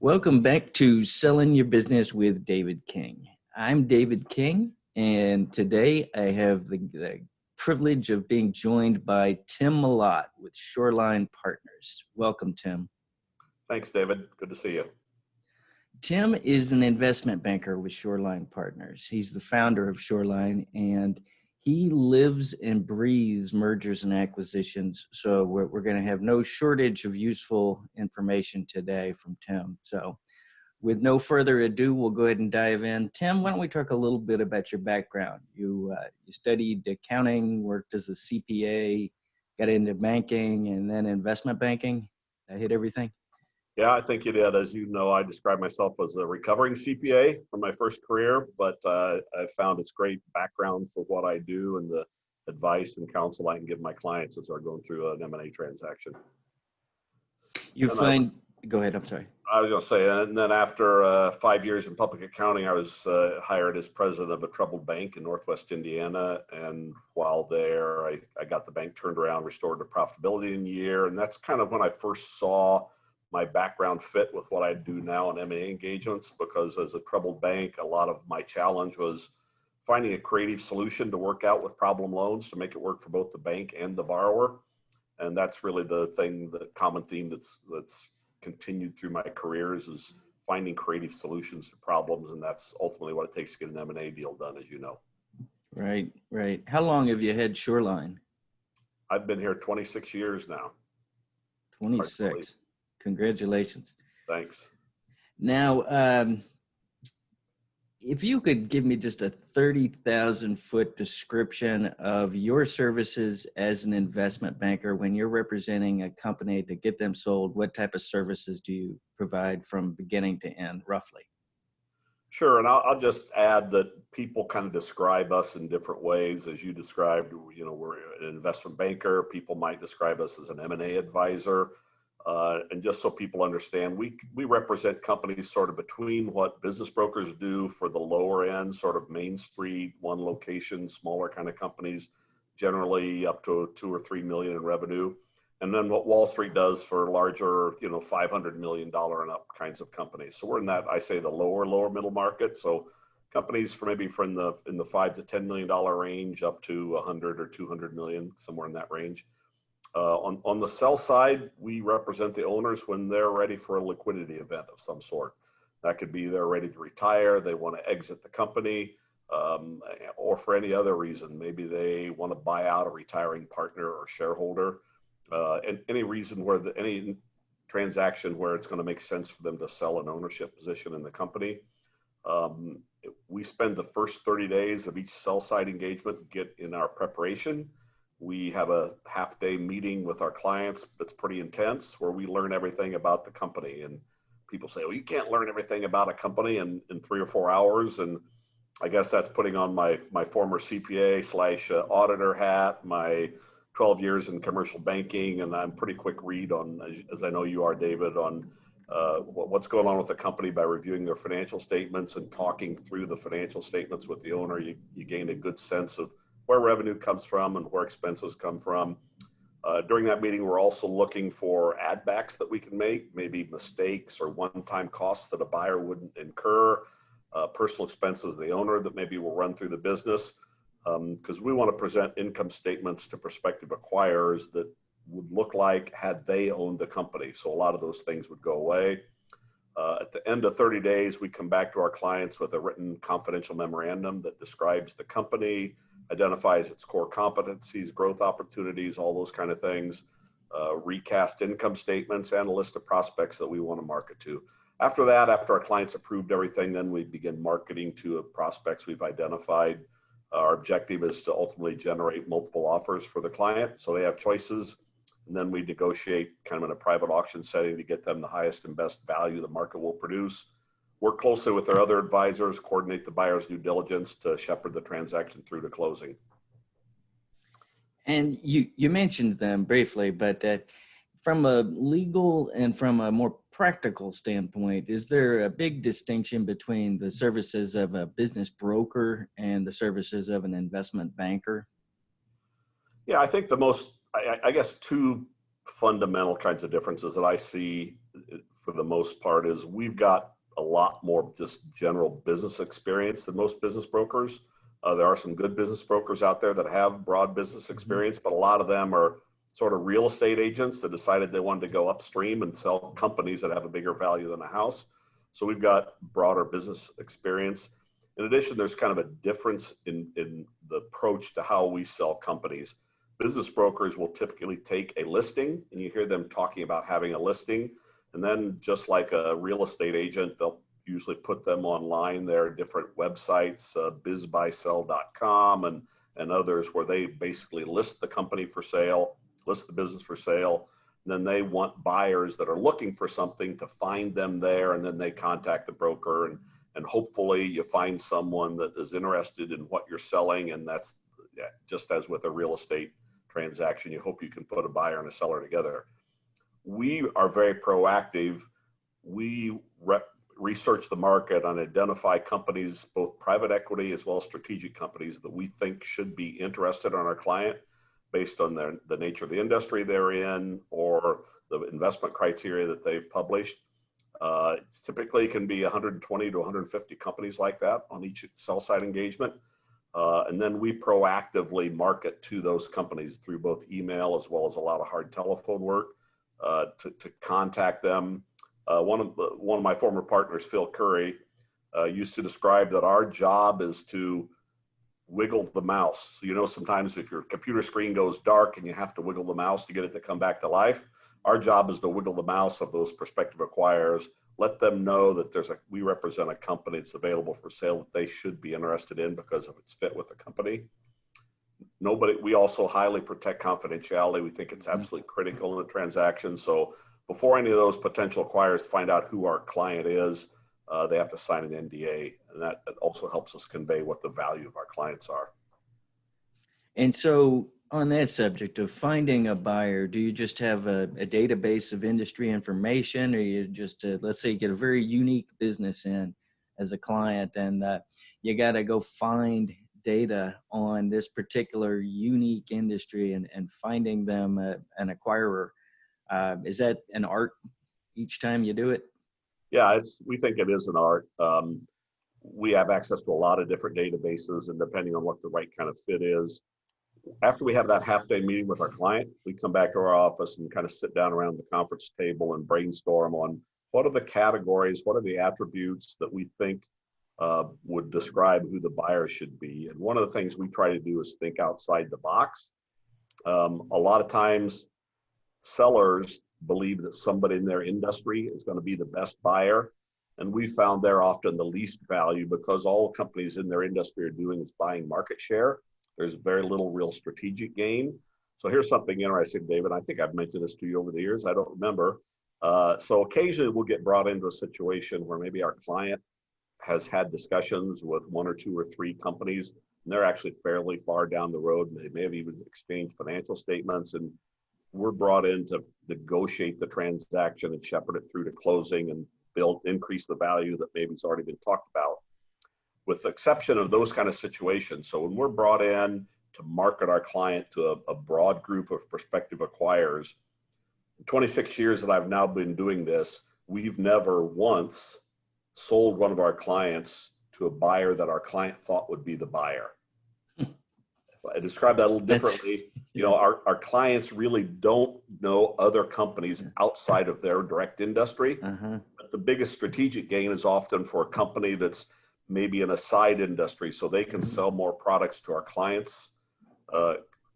Welcome back to Selling Your Business with David King. I'm David King, and today I have the privilege of being joined by Tim Malott with Shoreline Partners. Welcome, Tim. Thanks, David. Good to see you. Tim is an investment banker with Shoreline Partners. He's the founder of Shoreline, and he lives and breathes mergers and acquisitions. So we're going to have no shortage of useful information today from Tim. So with no further ado, we'll go ahead and dive in. Tim, why don't we talk a little bit about your background? You studied accounting, worked as a CPA, got into banking, and then investment banking. I hit everything. Yeah, I think you did. As you know, I describe myself as a recovering CPA from my first career, but I found it's great background for what I do and the advice and counsel I can give my clients as they're going through an M&A transaction. Go ahead, I'm sorry. I was going to say, and then after 5 years in public accounting, I was hired as president of a troubled bank in Northwest Indiana. And while there, I got the bank turned around, restored to profitability in a year. And that's kind of when I first saw my background fit with what I do now in M&A engagements, because as a troubled bank, a lot of my challenge was finding a creative solution to work out with problem loans to make it work for both the bank and the borrower. And that's really the common theme that's continued through my careers is finding creative solutions to problems. And that's ultimately what it takes to get an M&A deal done, as you know. Right. How long have you had Shoreline? I've been here 26 years now. 26. Congratulations. Thanks. Now, if you could give me just a 30,000 foot description of your services as an investment banker when you're representing a company to get them sold, what type of services do you provide from beginning to end, roughly? Sure, and I'll just add that people kind of describe us in different ways. As you described, we're an investment banker. People might describe us as an M&A advisor. And just so people understand, we represent companies sort of between what business brokers do for the lower end, sort of Main Street, one location, smaller kind of companies, generally up to 2 or 3 million in revenue. And then what Wall Street does for larger, $500 million and up kinds of companies. So we're in that, I say, the lower middle market. So companies in the $5 to $10 million range up to 100 or 200 million, somewhere in that range. On the sell side, we represent the owners when they're ready for a liquidity event of some sort. That could be they're ready to retire, they want to exit the company, or for any other reason. Maybe they want to buy out a retiring partner or shareholder, and any reason any transaction where it's going to make sense for them to sell an ownership position in the company. We spend the first 30 days of each sell side engagement in our preparation. We have a half-day meeting with our clients that's pretty intense, where we learn everything about the company. And people say, well, you can't learn everything about a company in 3 or 4 hours. And I guess that's putting on my former CPA / auditor hat, my 12 years in commercial banking. And I'm pretty quick read on, as I know you are, David, on what's going on with the company by reviewing their financial statements and talking through the financial statements with the owner. You gain a good sense of where revenue comes from and where expenses come from. During that meeting, we're also looking for add backs that we can make, maybe mistakes or one-time costs that a buyer wouldn't incur, personal expenses of the owner that maybe will run through the business, because we want to present income statements to prospective acquirers that would look like had they owned the company. So a lot of those things would go away. At the end of 30 days, we come back to our clients with a written confidential memorandum that describes the company, identifies its core competencies, growth opportunities, all those kind of things, recast income statements, and a list of prospects that we want to market to. After that, after our clients approved everything, then we begin marketing to prospects we've identified. Our objective is to ultimately generate multiple offers for the client, so they have choices. And then we negotiate kind of in a private auction setting to get them the highest and best value the market will produce. Work closely with their other advisors, coordinate the buyer's due diligence to shepherd the transaction through to closing. And you mentioned them briefly, but from a legal and from a more practical standpoint, is there a big distinction between the services of a business broker and the services of an investment banker? Yeah, I think I guess two fundamental kinds of differences that I see for the most part is we've got a lot more just general business experience than most business brokers. There are some good business brokers out there that have broad business experience, but a lot of them are sort of real estate agents that decided they wanted to go upstream and sell companies that have a bigger value than a house. So we've got broader business experience. In addition, there's kind of a difference in the approach to how we sell companies. Business brokers will typically take a listing, and you hear them talking about having a listing. And then just like a real estate agent, they'll usually put them online. There are different websites, bizbuysell.com and others, where they basically list the company for sale, list the business for sale. And then they want buyers that are looking for something to find them there. And then they contact the broker, and hopefully you find someone that is interested in what you're selling. And that's just as with a real estate transaction, you hope you can put a buyer and a seller together. We are very proactive. We research the market and identify companies, both private equity as well as strategic companies, that we think should be interested in our client based on the nature of the industry they're in or the investment criteria that they've published. Typically can be 120 to 150 companies like that on each sell side engagement. And then we proactively market to those companies through both email as well as a lot of hard telephone work to contact them. One of my former partners, Phil Curry, used to describe that our job is to wiggle the mouse. So, you know, sometimes if your computer screen goes dark and you have to wiggle the mouse to get it to come back to life, our job is to wiggle the mouse of those prospective acquirers, let them know that we represent a company that's available for sale that they should be interested in because of its fit with the company. We also highly protect confidentiality. We think it's absolutely critical in a transaction. So before any of those potential acquirers find out who our client is, they have to sign an NDA, and that also helps us convey what the value of our clients are. And so on that subject of finding a buyer, do you just have a database of industry information, or you just, let's say you get a very unique business in as a client, and you got to go find data on this particular unique industry and finding them an acquirer? Is that an art each time you do it? Yeah, we think it is an art. We have access to a lot of different databases, and depending on what the right kind of fit is, after we have that half-day meeting with our client, we come back to our office and kind of sit down around the conference table and brainstorm on what are the categories, what are the attributes that we think would describe who the buyer should be. And one of the things we try to do is think outside the box. A lot of times, sellers believe that somebody in their industry is going to be the best buyer. And we found they're often the least value because all companies in their industry are doing is buying market share. There's very little real strategic gain. So here's something interesting, David. I think I've mentioned this to you over the years. I don't remember. So occasionally we'll get brought into a situation where maybe our client has had discussions with one or two or three companies, and they're actually fairly far down the road. They may have even exchanged financial statements, and we're brought in to negotiate the transaction and shepherd it through to closing and increase the value that maybe has already been talked about, with the exception of those kind of situations. So when we're brought in to market our client to a broad group of prospective acquirers, in 26 years that I've now been doing this, we've never once sold one of our clients to a buyer that our client thought would be the buyer. I describe that a little differently. You know, our clients really don't know other companies outside of their direct industry. But the biggest strategic gain is often for a company that's maybe in a side industry, so they can sell more products to our clients,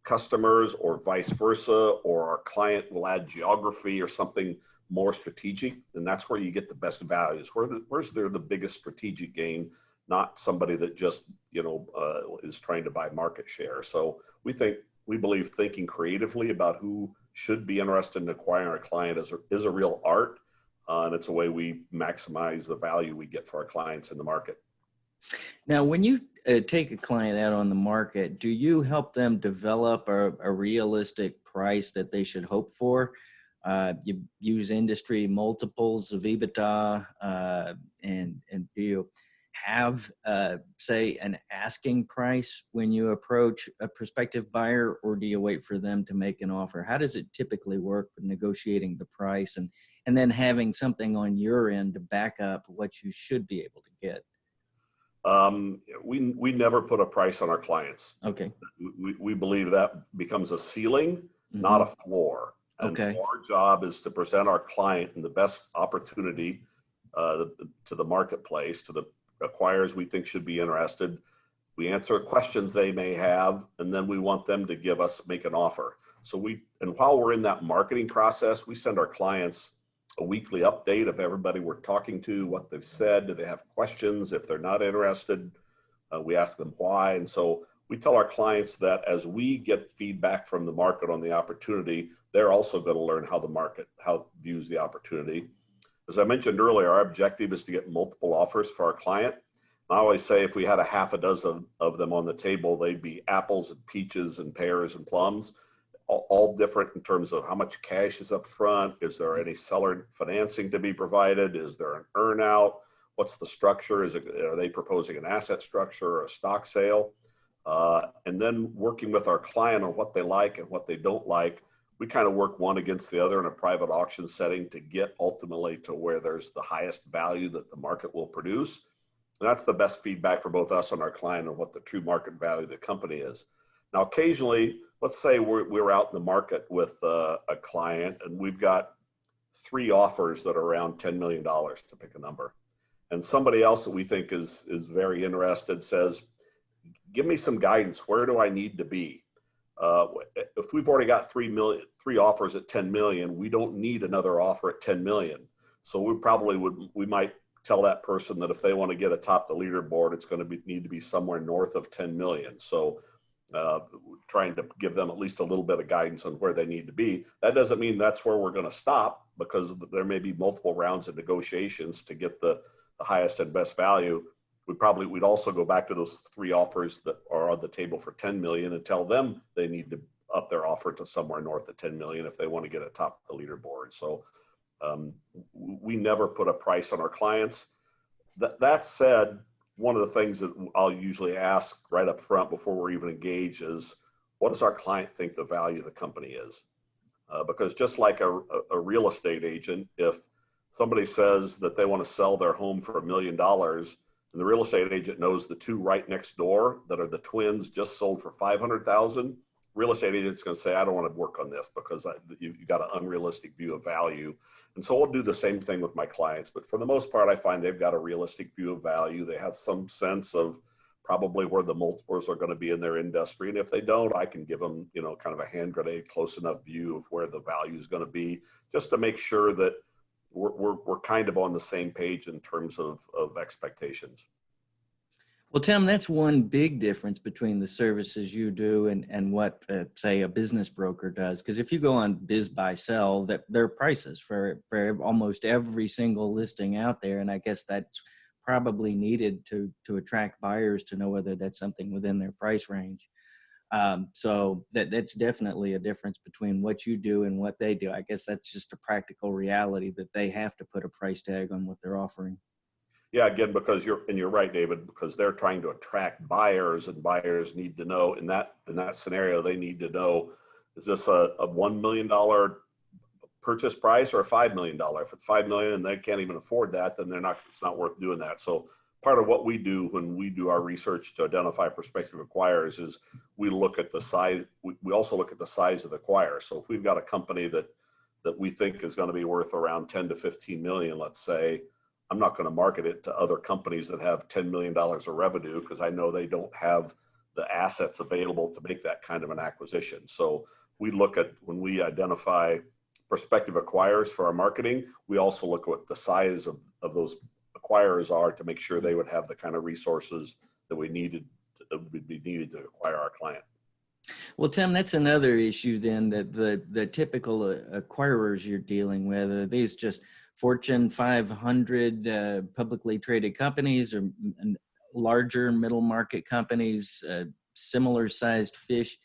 customers, or vice versa, or our client will add geography or something more strategic, and that's where you get the best values. Where's there the biggest strategic gain, not somebody that just, you know, is trying to buy market share. So we believe thinking creatively about who should be interested in acquiring our client is a real art, and it's a way we maximize the value we get for our clients in the market. Now, when you take a client out on the market, do you help them develop a realistic price that they should hope for? You use industry multiples of EBITDA, and do you have, say, an asking price when you approach a prospective buyer, or do you wait for them to make an offer? How does it typically work for negotiating the price? And and then having something on your end to back up what you should be able to get. We never put a price on our clients. Okay. We believe that becomes a ceiling, not a floor. And so Okay. our job is to present our client in the best opportunity to the marketplace, to the acquirers we think should be interested. We answer questions they may have, and then we want them to make an offer. And while we're in that marketing process, we send our clients a weekly update of everybody we're talking to, what they've said. Do they have questions? If they're not interested, we ask them why. And so we tell our clients that as we get feedback from the market on the opportunity, they're also going to learn how the market views the opportunity. As I mentioned earlier, our objective is to get multiple offers for our client. I always say if we had a half a dozen of them on the table, they'd be apples and peaches and pears and plums, all different in terms of how much cash is up front. Is there any seller financing to be provided? Is there an earnout? What's the structure? Are they proposing an asset structure or a stock sale? And then working with our client on what they like and what they don't like, we kind of work one against the other in a private auction setting to get ultimately to where there's the highest value that the market will produce. And that's the best feedback for both us and our client on what the true market value of the company is. Now, occasionally, let's say we're out in the market with a client and we've got 3 offers that are around $10 million, to pick a number. And somebody else that we think is very interested says, give me some guidance. Where do I need to be? If we've already got 3 offers at 10 million, we don't need another offer at 10 million. So we might tell that person that if they want to get atop the leaderboard, it's going to need to be somewhere north of 10 million. So trying to give them at least a little bit of guidance on where they need to be. That doesn't mean that's where we're going to stop, because there may be multiple rounds of negotiations to get the highest and best value. We'd also go back to those 3 offers that are on the table for 10 million and tell them they need to up their offer to somewhere north of 10 million if they want to get atop the leaderboard. So we never put a price on our clients. That said, one of the things that I'll usually ask right up front before we're even engaged is, what does our client think the value of the company is? Because just like a real estate agent, if somebody says that they want to sell their home for $1 million, and the real estate agent knows the 2 right next door that are the twins just sold for 500,000, real estate agent's going to say, I don't want to work on this because you got an unrealistic view of value. And so we'll do the same thing with my clients. But for the most part, I find they've got a realistic view of value. They have some sense of probably where the multiples are going to be in their industry. And if they don't, I can give them, kind of a hand grenade, close enough view of where the value is going to be, just to make sure that we're kind of on the same page in terms of expectations. Well, Tim, that's one big difference between the services you do and what, say, a business broker does. Because if you go on Biz Buy Sell, that there are prices for almost every single listing out there, and I guess that's probably needed to attract buyers to know whether that's something within their price range. So that's definitely a difference between what you do and what they do. I guess that's just a practical reality that they have to put a price tag on what they're offering. Yeah, again, because you're right, David, because they're trying to attract buyers, and buyers need to know in that scenario, they need to know, is this a $1 million purchase price or a $5 million? If it's $5 million and they can't even afford that, then it's not worth doing that. So part of what we do when we do our research to identify prospective acquirers is we look at the size. We also look at the size of the acquirer. So if we've got a company that we think is going to be worth around 10 to 15 million, let's say, I'm not going to market it to other companies that have $10 million of revenue because I know they don't have the assets available to make that kind of an acquisition. So we look at, when we identify prospective acquirers for our marketing, we also look at what the size of those acquirers are to make sure they would have the kind of resources that would be needed to acquire our client. Well, Tim, that's another issue then, that the typical acquirers you're dealing with, are these just Fortune 500 publicly traded companies, or larger middle market companies, similar sized fish?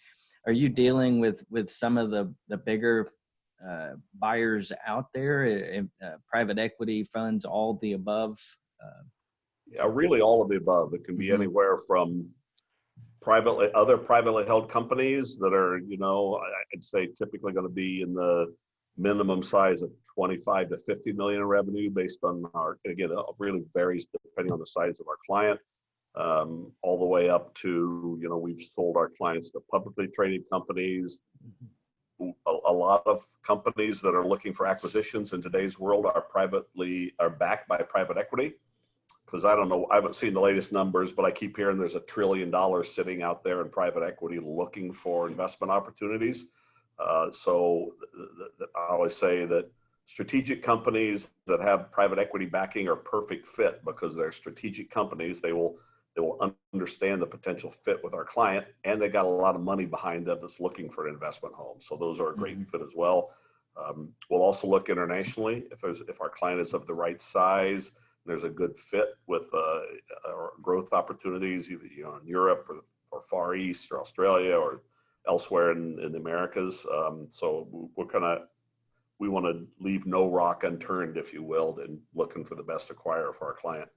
Are you dealing with some of the bigger buyers out there, private equity funds, all the above? Yeah, really all of the above. It can be anywhere from other privately held companies that are, I'd say typically going to be in the minimum size of 25 to 50 million in revenue based on our, again, it really varies depending on the size of our client, all the way up to, we've sold our clients to publicly traded companies. A lot of companies that are looking for acquisitions in today's world are backed by private equity. Because I don't know, I haven't seen the latest numbers, but I keep hearing there's $1 trillion sitting out there in private equity looking for investment opportunities. So I always say that strategic companies that have private equity backing are perfect fit because they're strategic companies. They will understand the potential fit with our client, and they got a lot of money behind them that's looking for an investment home. So those are a great fit as well. We'll also look internationally if our client is of the right size. There's a good fit with growth opportunities, either in Europe or Far East or Australia or elsewhere in the Americas. So we want to leave no rock unturned, if you will, in looking for the best acquirer for our client.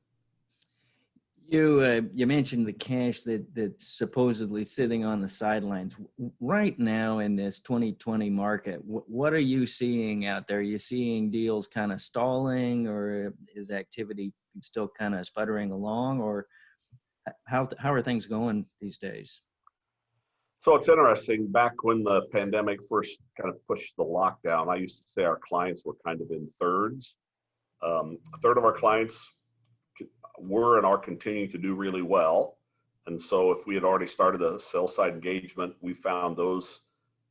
You mentioned the cash that's supposedly sitting on the sidelines right now in this 2020 market. What are you seeing out there? Are you seeing deals kind of stalling, or is activity still kind of sputtering along, or how are things going these days? So it's interesting. Back when the pandemic first kind of pushed the lockdown, I used to say our clients were kind of in thirds. A third of our clients were and are continuing to do really well. And so if we had already started a sell side engagement, we found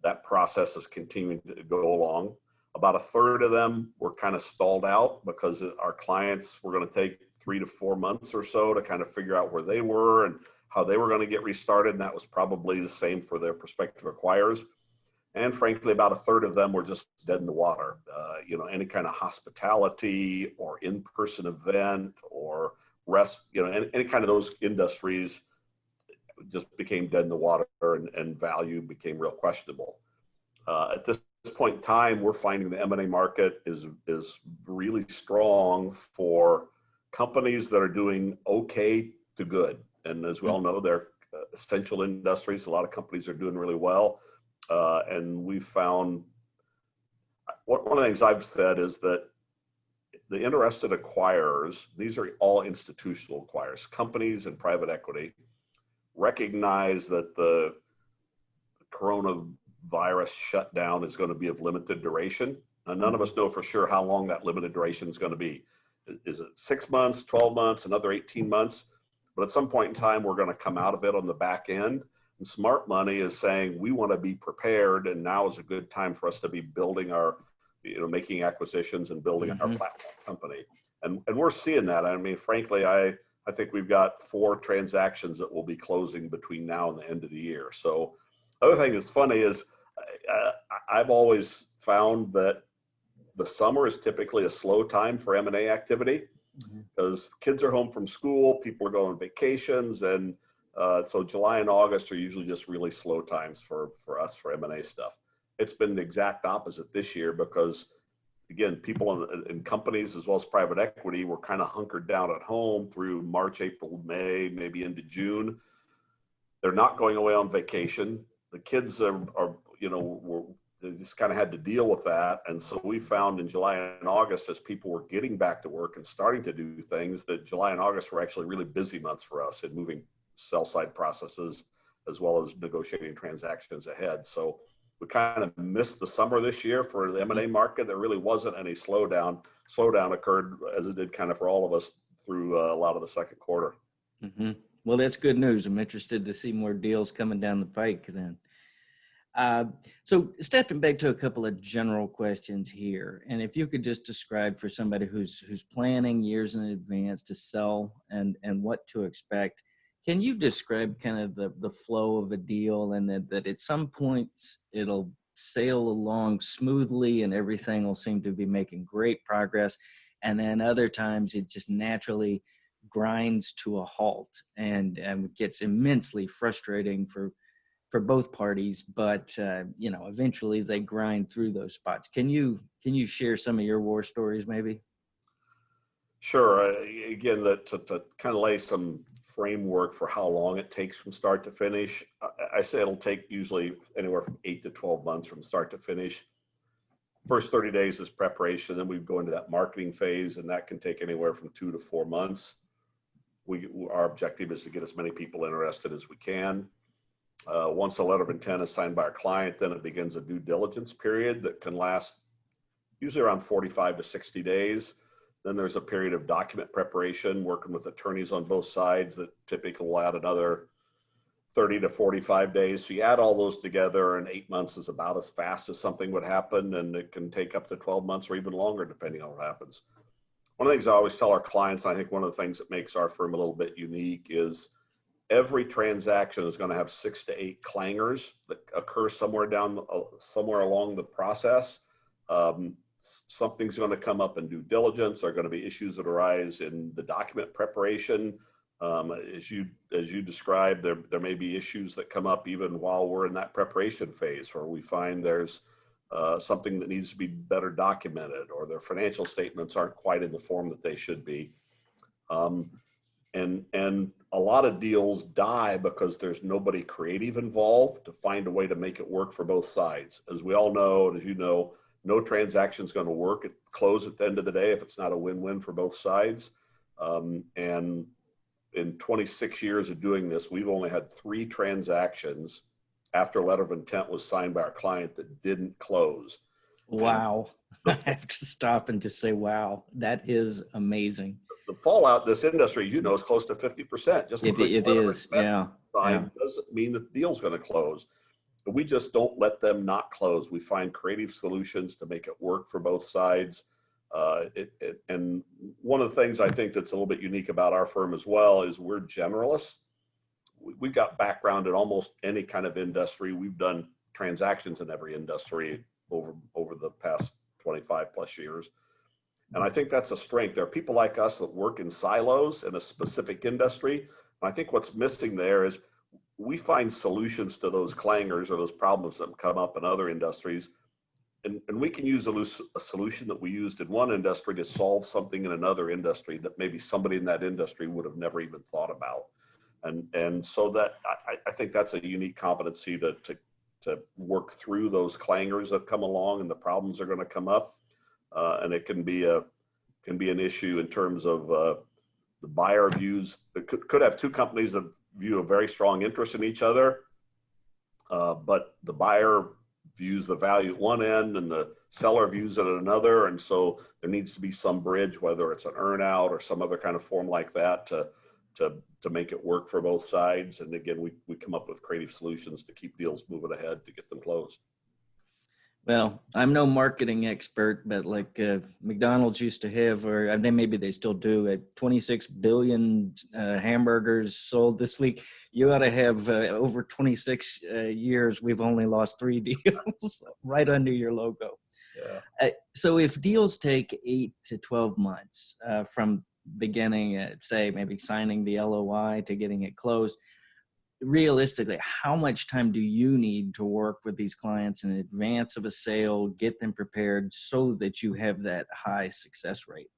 that process is continuing to go along. About a third of them were kind of stalled out because our clients were going to take 3 to 4 months or so to kind of figure out where they were and how they were going to get restarted. And that was probably the same for their prospective acquirers. And frankly, about a third of them were just dead in the water. Any kind of hospitality or in-person event or any kind of those industries just became dead in the water, and value became real questionable. At this point in time, we're finding the M&A market is really strong for companies that are doing okay to good. And as we all know, they're essential industries. A lot of companies are doing really well. And we found one of the things I've said is that the interested acquirers, these are all institutional acquirers, companies and private equity, recognize that the coronavirus shutdown is going to be of limited duration. And none of us know for sure how long that limited duration is going to be. Is it 6 months, 12 months, another 18 months? But at some point in time, we're going to come out of it on the back end. And smart money is saying we want to be prepared, and now is a good time for us to be building making acquisitions and building our platform company. And we're seeing that. I mean, frankly, I think we've got 4 transactions that will be closing between now and the end of the year. So the other thing that's funny is I've always found that the summer is typically a slow time for M&A activity because kids are home from school, people are going on vacations, and so July and August are usually just really slow times for us for M&A stuff. It's been the exact opposite this year because, again, people in companies as well as private equity were kind of hunkered down at home through March, April, May, maybe into June. They're not going away on vacation. The kids are they just kind of had to deal with that. And so we found in July and August, as people were getting back to work and starting to do things, that July and August were actually really busy months for us in moving sell side processes as well as negotiating transactions ahead. So we kind of missed the summer this year for the M&A market. There really wasn't any slowdown. Slowdown occurred as it did kind of for all of us through a lot of the second quarter. Well, that's good news. I'm interested to see more deals coming down the pike then. So stepping back to a couple of general questions here, and if you could just describe for somebody who's planning years in advance to sell and what to expect, can you describe kind of the flow of a deal, and that at some points it'll sail along smoothly and everything will seem to be making great progress, and then other times it just naturally grinds to a halt and gets immensely frustrating for both parties, but eventually they grind through those spots. Can you share some of your war stories maybe? Sure. Again, to kind of lay some framework for how long it takes from start to finish, I say it'll take usually anywhere from 8 to 12 months from start to finish. First 30 days is preparation. Then we go into that marketing phase, and that can take anywhere from 2 to 4 months. Our objective is to get as many people interested as we can. Once a letter of intent is signed by our client, then it begins a due diligence period that can last usually around 45 to 60 days. Then there's a period of document preparation, working with attorneys on both sides that typically will add another 30 to 45 days. So you add all those together, and 8 months is about as fast as something would happen, and it can take up to 12 months or even longer, depending on what happens. One of the things I always tell our clients, and I think one of the things that makes our firm a little bit unique, is every transaction is going to have 6 to 8 clangers that occur somewhere along the process. Something's going to come up in due diligence. There are going to be issues that arise in the document preparation. As you described, there may be issues that come up even while we're in that preparation phase, where we find there's something that needs to be better documented, or their financial statements aren't quite in the form that they should be. And a lot of deals die because there's nobody creative involved to find a way to make it work for both sides. As we all know, and as you know, no transaction is going to work at close at the end of the day if it's not a win-win for both sides. And in 26 years of doing this, we've only had 3 transactions after a letter of intent was signed by our client that didn't close. Wow. I have to stop and just say, wow, that is amazing. The fallout in this industry, you know, is close to 50%. Just because It is, yeah. doesn't mean that the deal's going to close. But we just don't let them not close. We find creative solutions to make it work for both sides. And one of the things I think that's a little bit unique about our firm as well is we're generalists. We've got background in almost any kind of industry. We've done transactions in every industry over the past 25 plus years. And I think that's a strength. There are people like us that work in silos in a specific industry. And I think what's missing there is we find solutions to those clangers or those problems that come up in other industries. And we can use a solution that we used in one industry to solve something in another industry that maybe somebody in that industry would have never even thought about. And so that I think that's a unique competency to work through those clangers that come along, and the problems are going to come up. And it can be an issue in terms of the buyer views. It could have 2 companies that view a very strong interest in each other, but the buyer views the value at one end and the seller views it at another. And so there needs to be some bridge, whether it's an earnout or some other kind of form like that, to make it work for both sides. And again, we come up with creative solutions to keep deals moving ahead to get them closed. Well, I'm no marketing expert, but like McDonald's used to have, or maybe they still do, at 26 billion hamburgers sold this week. You ought to have over 26 years. We've only lost 3 deals right under your logo. Yeah. So if deals take 8 to 12 months from beginning, say maybe signing the LOI to getting it closed, realistically, how much time do you need to work with these clients in advance of a sale, get them prepared so that you have that high success rate?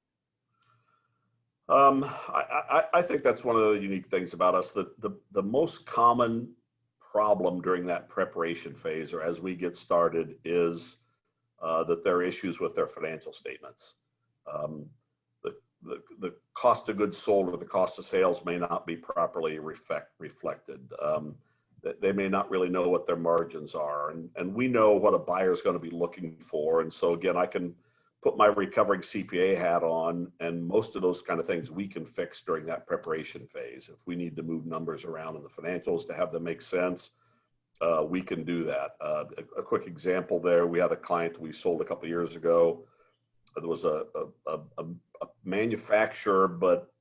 I think that's one of the unique things about us. The most common problem during that preparation phase, or as we get started, is that there are issues with their financial statements. The cost of goods sold or the cost of sales may not be properly reflected. They may not really know what their margins are. And we know what a buyer is going to be looking for. And so again, I can put my recovering CPA hat on, and most of those kind of things we can fix during that preparation phase. If we need to move numbers around in the financials to have them make sense, we can do that. A quick example there, we had a client we sold a couple of years ago. There was a manufacturer, but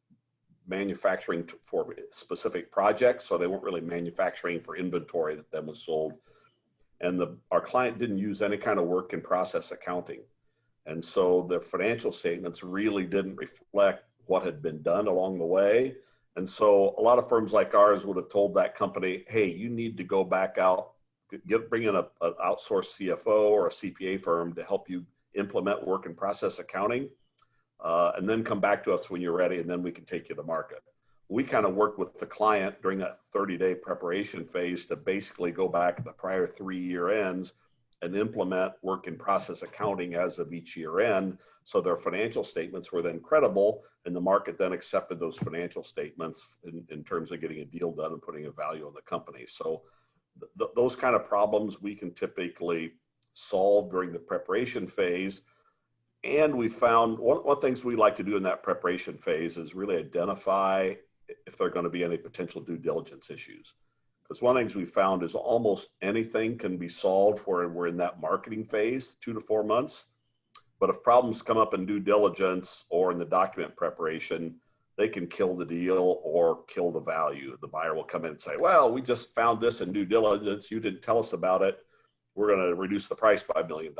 manufacturing for specific projects. So they weren't really manufacturing for inventory that then was sold. And our client didn't use any kind of work in process accounting. And so the financial statements really didn't reflect what had been done along the way. And so a lot of firms like ours would have told that company, hey, you need to go back out, bring in an outsourced CFO or a CPA firm to help you implement work in process accounting, and then come back to us when you're ready, and then we can take you to market. We kind of work with the client during that 30-day preparation phase to basically go back to the prior 3 year ends and implement work in process accounting as of each year end. So their financial statements were then credible, and the market then accepted those financial statements in terms of getting a deal done and putting a value on the company. So those kind of problems we can typically solve during the preparation phase. And we found one things we like to do in that preparation phase is really identify if there are going to be any potential due diligence issues. Because one of the things we found is almost anything can be solved where we're in that marketing phase, 2 to 4 months. But if problems come up in due diligence or in the document preparation, they can kill the deal or kill the value. The buyer will come in and say, well, we just found this in due diligence. You didn't tell us about it. We're going to reduce the price by $1 million,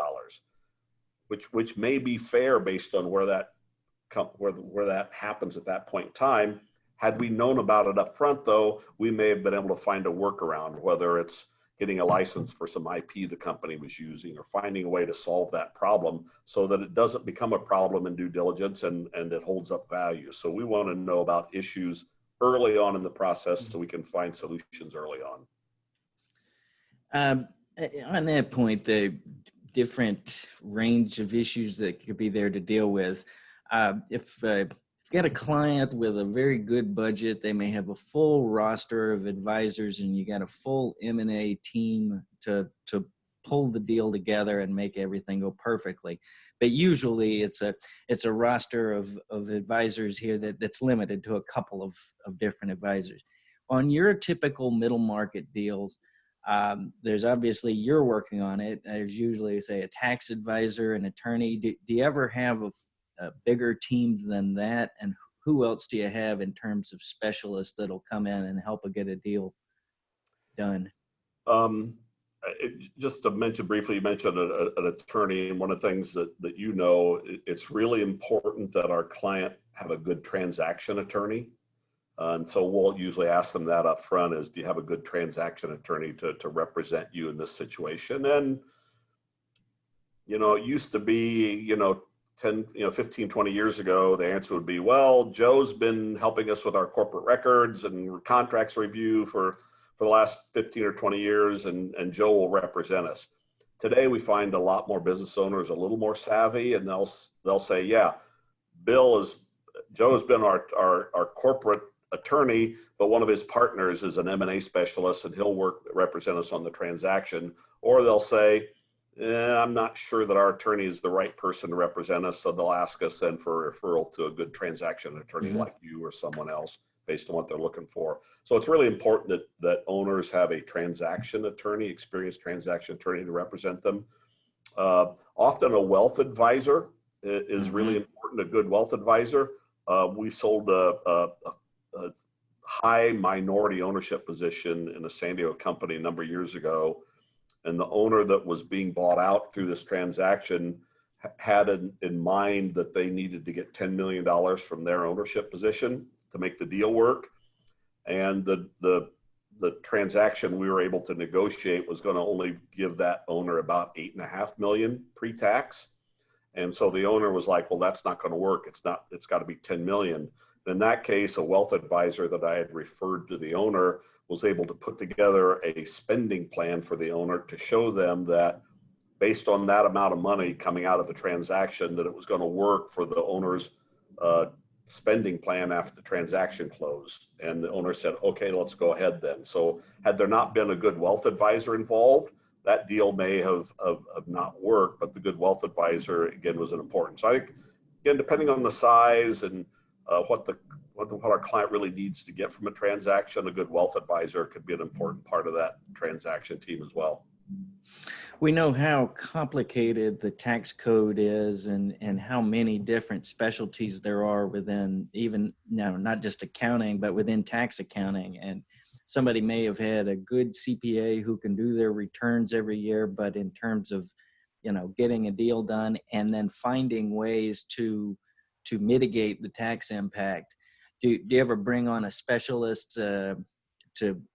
which may be fair based on where that happens at that point in time. Had we known about it up front, though, we may have been able to find a workaround, whether it's getting a license for some IP the company was using or finding a way to solve that problem so that it doesn't become a problem in due diligence and it holds up value. So we want to know about issues early on in the process so we can find solutions early on. On that point, the different range of issues that could be there to deal with. If you've got a client with a very good budget, they may have a full roster of advisors and you got a full M&A team to pull the deal together and make everything go perfectly. But usually it's a roster of advisors here that's limited to a couple of different advisors. On your typical middle market deals, there's obviously you're working on it. There's usually, say, a tax advisor, an attorney. Do you ever have a bigger team than that? And who else do you have in terms of specialists that'll come in and help get a deal done? Just to mention briefly, you mentioned an attorney, and one of the things that it's really important that our client have a good transaction attorney. And so we'll usually ask them that up front is, do you have a good transaction attorney to represent you in this situation? And, it used to be, 10, 15, 20 years ago, the answer would be, well, Joe's been helping us with our corporate records and contracts review for the last 15 or 20 years, and Joe will represent us. Today, we find a lot more business owners a little more savvy, and they'll say, yeah, Joe's been our corporate attorney, but one of his partners is an M&A specialist and he'll represent us on the transaction. Or they'll say, I'm not sure that our attorney is the right person to represent us, so they'll ask us then for a referral to a good transaction attorney like you or someone else based on what they're looking for. So it's really important that owners have a transaction attorney, experienced transaction attorney to represent them. Often a wealth advisor is really important, a good wealth advisor. We sold a high minority ownership position in a San Diego company a number of years ago. And the owner that was being bought out through this transaction had in mind that they needed to get $10 million from their ownership position to make the deal work. And the transaction we were able to negotiate was going to only give that owner about $8.5 million pre-tax. And so the owner was like, well, that's not going to work. It's got to be 10 million. In that case, a wealth advisor that I had referred to the owner was able to put together a spending plan for the owner to show them that based on that amount of money coming out of the transaction, that it was going to work for the owner's spending plan after the transaction closed. And the owner said, okay, let's go ahead then. So had there not been a good wealth advisor involved, that deal may have not worked, but the good wealth advisor, again, was an important. So I think, again, depending on the size and what our client really needs to get from a transaction, a good wealth advisor could be an important part of that transaction team as well. We know how complicated the tax code is and how many different specialties there are within even now, not just accounting, but within tax accounting. And somebody may have had a good CPA who can do their returns every year, but in terms of, getting a deal done and then finding ways to mitigate the tax impact. Do you ever bring on a specialist to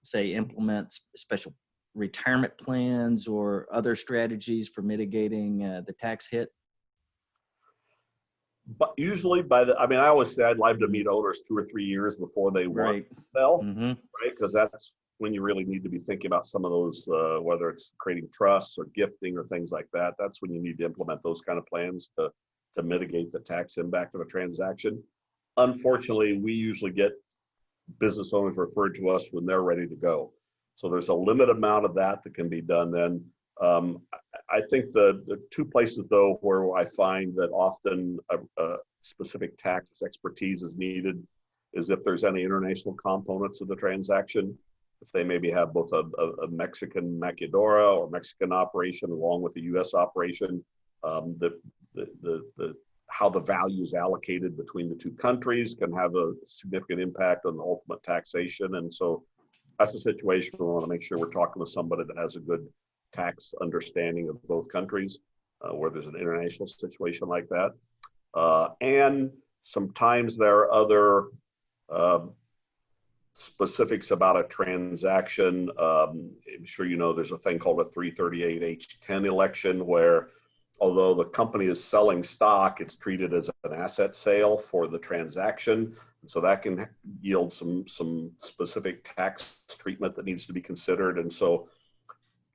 say implement special retirement plans or other strategies for mitigating the tax hit? But usually I always say I'd like to meet owners 2 or 3 years before they want to sell, right? Because that's when you really need to be thinking about some of those, whether it's creating trusts or gifting or things like that. That's when you need to implement those kind of plans to mitigate the tax impact of a transaction. Unfortunately, we usually get business owners referred to us when they're ready to go. So there's a limited amount of that can be done then. I think the two places though where I find that often a specific tax expertise is needed is if there's any international components of the transaction. If they maybe have both a Mexican maquiladora or Mexican operation along with a U.S. operation, how the value is allocated between the two countries can have a significant impact on the ultimate taxation. And so that's a situation we want to make sure we're talking with somebody that has a good tax understanding of both countries, where there's an international situation like that. And sometimes there are other specifics about a transaction. I'm sure you know there's a thing called a 338H10 election where although the company is selling stock, it's treated as an asset sale for the transaction. And so that can yield some specific tax treatment that needs to be considered. And so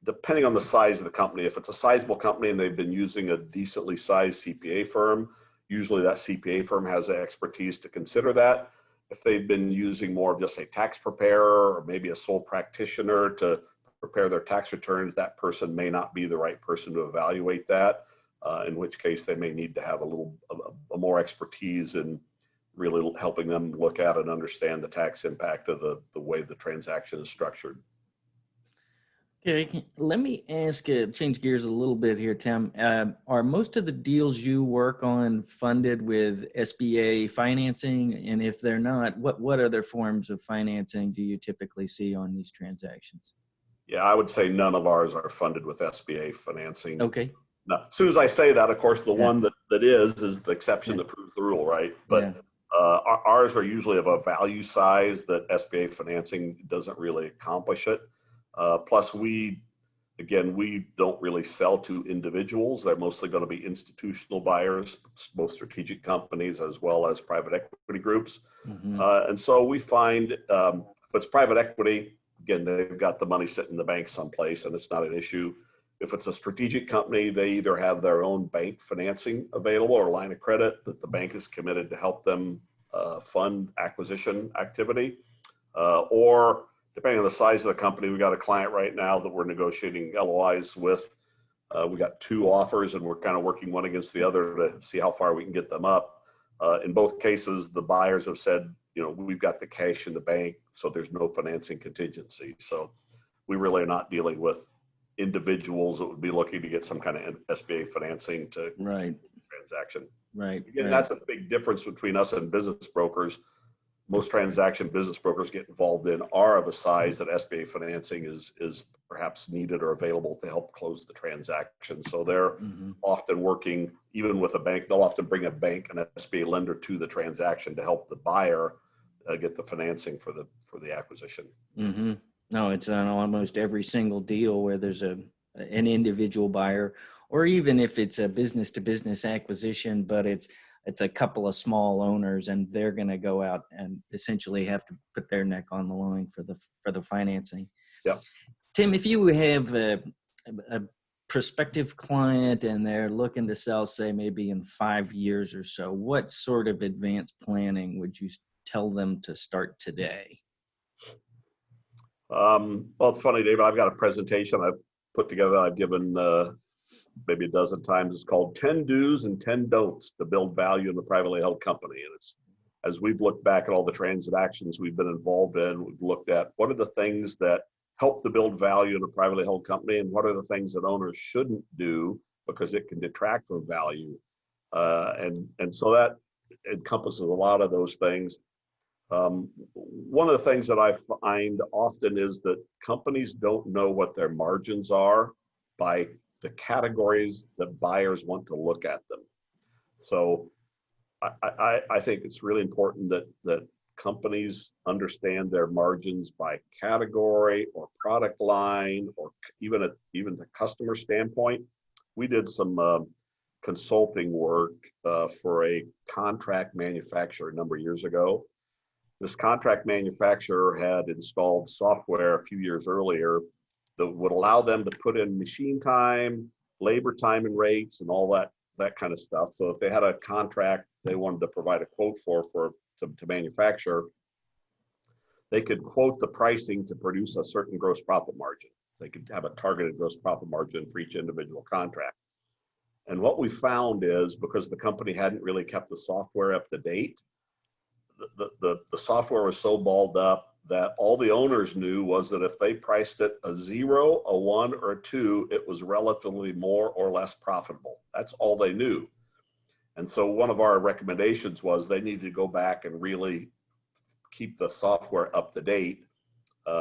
depending on the size of the company, if it's a sizable company and they've been using a decently sized CPA firm, usually that CPA firm has the expertise to consider that. If they've been using more of just a tax preparer or maybe a sole practitioner to prepare their tax returns, that person may not be the right person to evaluate that. In which case they may need to have a more expertise in really helping them look at and understand the tax impact of the way the transaction is structured. Okay, let me ask, change gears a little bit here, Tim. Are most of the deals you work on funded with SBA financing? And if they're not, what other forms of financing do you typically see on these transactions? Yeah, I would say none of ours are funded with SBA financing. Okay. Now, as soon as I say that, of course, the one that is the exception that proves the rule, right? But ours are usually of a value size that SBA financing doesn't really accomplish it. Plus, we don't really sell to individuals. They're mostly going to be institutional buyers, both strategic companies as well as private equity groups. Mm-hmm. And so we find if it's private equity, again, they've got the money sitting in the bank someplace and it's not an issue. If it's a strategic company, they either have their own bank financing available or line of credit that the bank is committed to help them fund acquisition activity. Or depending on the size of the company, we got a client right now that we're negotiating LOIs with. We got 2 offers and we're kind of working one against the other to see how far we can get them up. In both cases, the buyers have said, we've got the cash in the bank, so there's no financing contingency. So we really are not dealing with individuals that would be looking to get some kind of SBA financing to transaction. Right. Again, that's a big difference between us and business brokers. Most transaction business brokers get involved in are of a size that SBA financing is perhaps needed or available to help close the transaction. So they're often working, even with a bank, they'll often bring a bank, an SBA lender to the transaction to help the buyer get the financing for the acquisition. Mm-hmm. No, it's on almost every single deal where there's an individual buyer, or even if it's a business to business acquisition, but it's a couple of small owners and they're going to go out and essentially have to put their neck on the line for the financing. Yeah. Tim, if you have a prospective client and they're looking to sell, say maybe in 5 years or so, what sort of advanced planning would you tell them to start today? Well, it's funny, David, I've got a presentation I've put together. I've given maybe a dozen times. It's called 10 Do's and 10 Don'ts to Build Value in a Privately Held Company. And it's, as we've looked back at all the transactions we've been involved in, we've looked at what are the things that help to build value in a privately held company and what are the things that owners shouldn't do because it can detract from value. And so that encompasses a lot of those things. One of the things that I find often is that companies don't know what their margins are by the categories that buyers want to look at them. So I think it's really important that companies understand their margins by category or product line or even the customer standpoint. We did some consulting work for a contract manufacturer a number of years ago. This contract manufacturer had installed software a few years earlier that would allow them to put in machine time, labor time and rates, and all that kind of stuff. So if they had a contract they wanted to provide a quote to manufacture, they could quote the pricing to produce a certain gross profit margin. They could have a targeted gross profit margin for each individual contract. And what we found is, because the company hadn't really kept the software up to date, the software was so balled up that all the owners knew was that if they priced it a 0, a 1, or a 2, it was relatively more or less profitable. That's all they knew. And so one of our recommendations was they needed to go back and really keep the software up to date,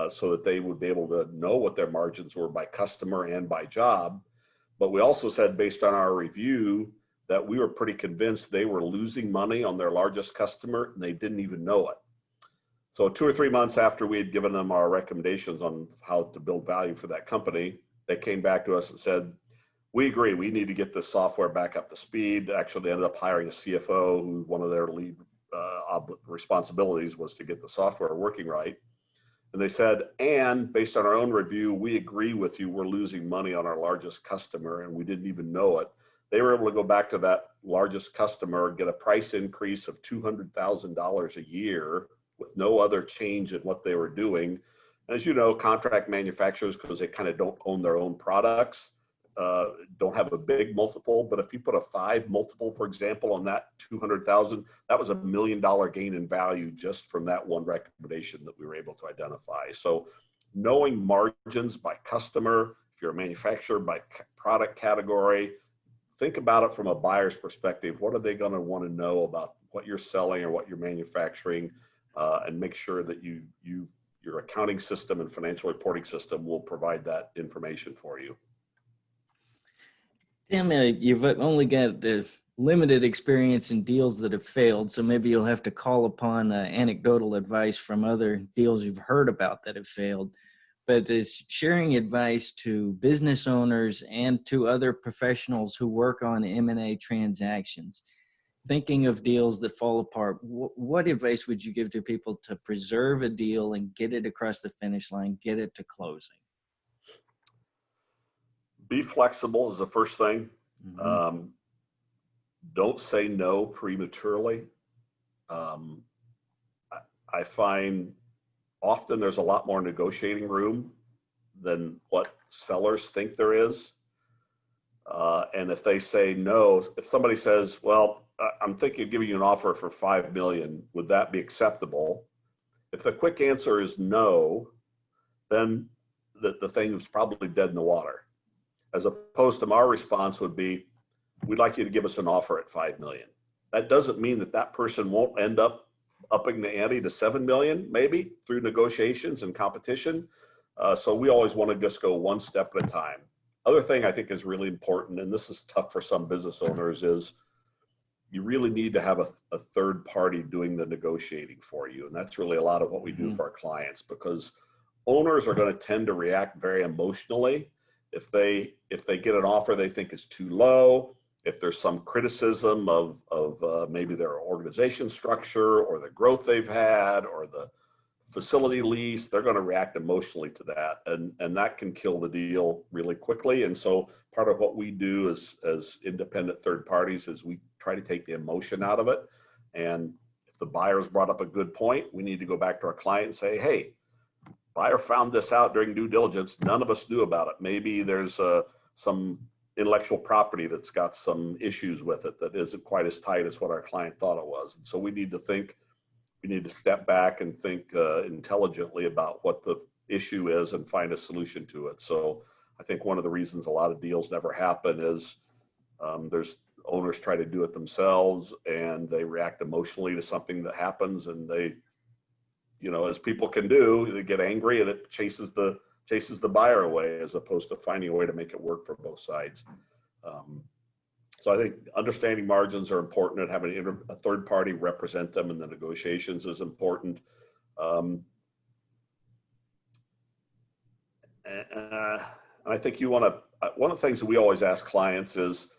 so that they would be able to know what their margins were by customer and by job. But we also said, based on our review, that we were pretty convinced they were losing money on their largest customer and they didn't even know it. So 2 or 3 months after we had given them our recommendations on how to build value for that company, they came back to us and said, we agree, we need to get this software back up to speed. Actually, they ended up hiring a CFO who one of their lead responsibilities was to get the software working right. And they said, and based on our own review, we agree with you, we're losing money on our largest customer and we didn't even know it. They were able to go back to that largest customer, get a price increase of $200,000 a year with no other change in what they were doing. And as you know, contract manufacturers, because they kind of don't own their own products, don't have a big multiple. But if you put a 5 multiple, for example, on that 200,000, that was $1 million gain in value just from that one recommendation that we were able to identify. So knowing margins by customer, if you're a manufacturer, by product category, think about it from a buyer's perspective. What are they going to want to know about what you're selling or what you're manufacturing, and make sure that your accounting system and financial reporting system will provide that information for you. Tim, you've only got limited experience in deals that have failed, so maybe you'll have to call upon anecdotal advice from other deals you've heard about that have failed. But it's sharing advice to business owners and to other professionals who work on M&A transactions. Thinking of deals that fall apart, what advice would you give to people to preserve a deal and get it across the finish line, get it to closing? Be flexible is the first thing. Mm-hmm. Don't say no prematurely. I find often there's a lot more negotiating room than what sellers think there is. And if they say no, if somebody says, well, I'm thinking of giving you an offer for $5 million, would that be acceptable? If the quick answer is no, then the thing is probably dead in the water. As opposed to our response would be, we'd like you to give us an offer at $5 million. That doesn't mean that that person won't end up upping the ante to $7 million, maybe through negotiations and competition. So we always want to just go one step at a time. Other thing I think is really important, and this is tough for some business owners, is you really need to have a third party doing the negotiating for you. And that's really a lot of what we do for our clients, because owners are going to tend to react very emotionally. If they get an offer they think is too low, if there's some criticism of maybe their organization structure or the growth they've had or the facility lease, they're going to react emotionally to that, and that can kill the deal really quickly. And so part of what we do as independent third parties is we try to take the emotion out of it. And if the buyer's brought up a good point, we need to go back to our client and say, hey, buyer found this out during due diligence. None of us knew about it. Maybe there's some intellectual property that's got some issues with it that isn't quite as tight as what our client thought it was. And so we need to step back and think intelligently about what the issue is and find a solution to it. So I think one of the reasons a lot of deals never happen is there's owners try to do it themselves and they react emotionally to something that happens, and they, as people can do, they get angry and it chases the buyer away, as opposed to finding a way to make it work for both sides. So I think understanding margins are important, and having a third party represent them in the negotiations is important. And I think one of the things that we always ask clients is,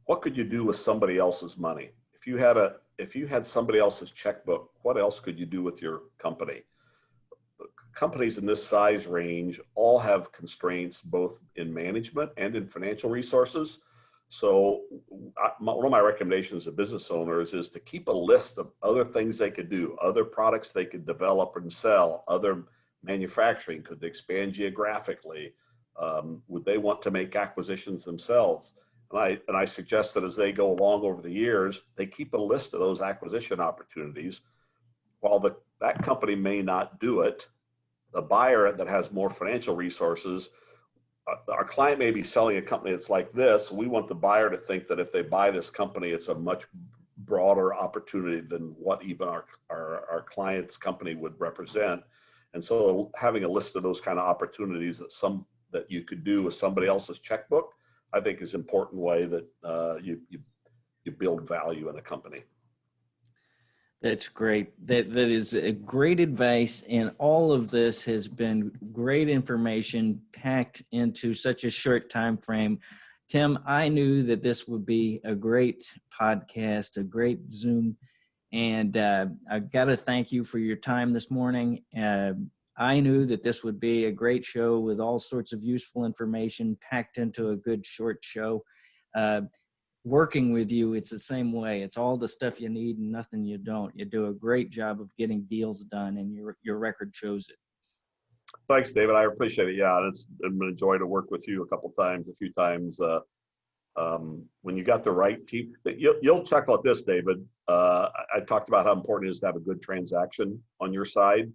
what could you do with somebody else's money? If you had somebody else's checkbook, what else could you do with your company? Companies in this size range all have constraints both in management and in financial resources. So one of my recommendations to business owners is to keep a list of other things they could do, other products they could develop and sell, other manufacturing, could they expand geographically? Would they want to make acquisitions themselves? And I suggest that as they go along over the years, they keep a list of those acquisition opportunities. While that company may not do it, the buyer that has more financial resources, our client may be selling a company that's like this. We want the buyer to think that if they buy this company, it's a much broader opportunity than what even our client's company would represent. And so having a list of those kind of opportunities that you could do with somebody else's checkbook, I think is an important way that you build value in a company. That's great. That is a great advice, and all of this has been great information packed into such a short time frame. Tim, I knew that this would be a great podcast, a great Zoom, and I've got to thank you for your time this morning. I knew that this would be a great show with all sorts of useful information packed into a good short show. Working with you, it's the same way. It's all the stuff you need and nothing you don't. You do a great job of getting deals done, and your record shows it. Thanks, David. I appreciate it. Yeah, it's been a joy to work with you a few times. When you got the right team, you'll chuckle at this, David. I talked about how important it is to have a good transaction on your side.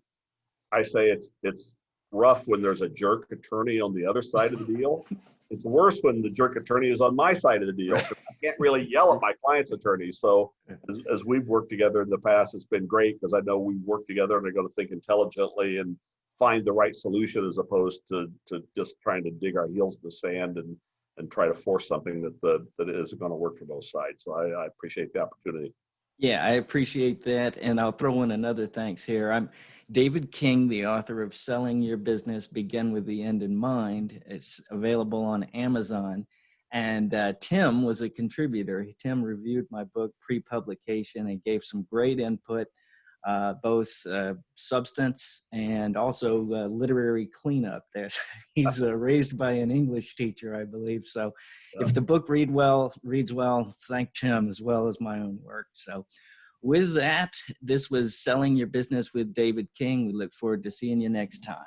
I say it's rough when there's a jerk attorney on the other side of the deal. It's worse when the jerk attorney is on my side of the deal. I can't really yell at my client's attorney. So as we've worked together in the past, it's been great because I know we work together and are going to think intelligently and find the right solution as opposed to just trying to dig our heels in the sand and try to force something that isn't going to work for both sides. So I appreciate the opportunity. Yeah, I appreciate that. And I'll throw in another thanks here. I'm David King, the author of Selling Your Business, Begin with the End in Mind. It's available on Amazon. And Tim was a contributor. Tim reviewed my book pre-publication and gave some great input, both substance and also literary cleanup. There, he's raised by an English teacher, I believe. So, if the book reads well, thank Tim as well as my own work. So, with that, this was Selling Your Business with David King. We look forward to seeing you next time.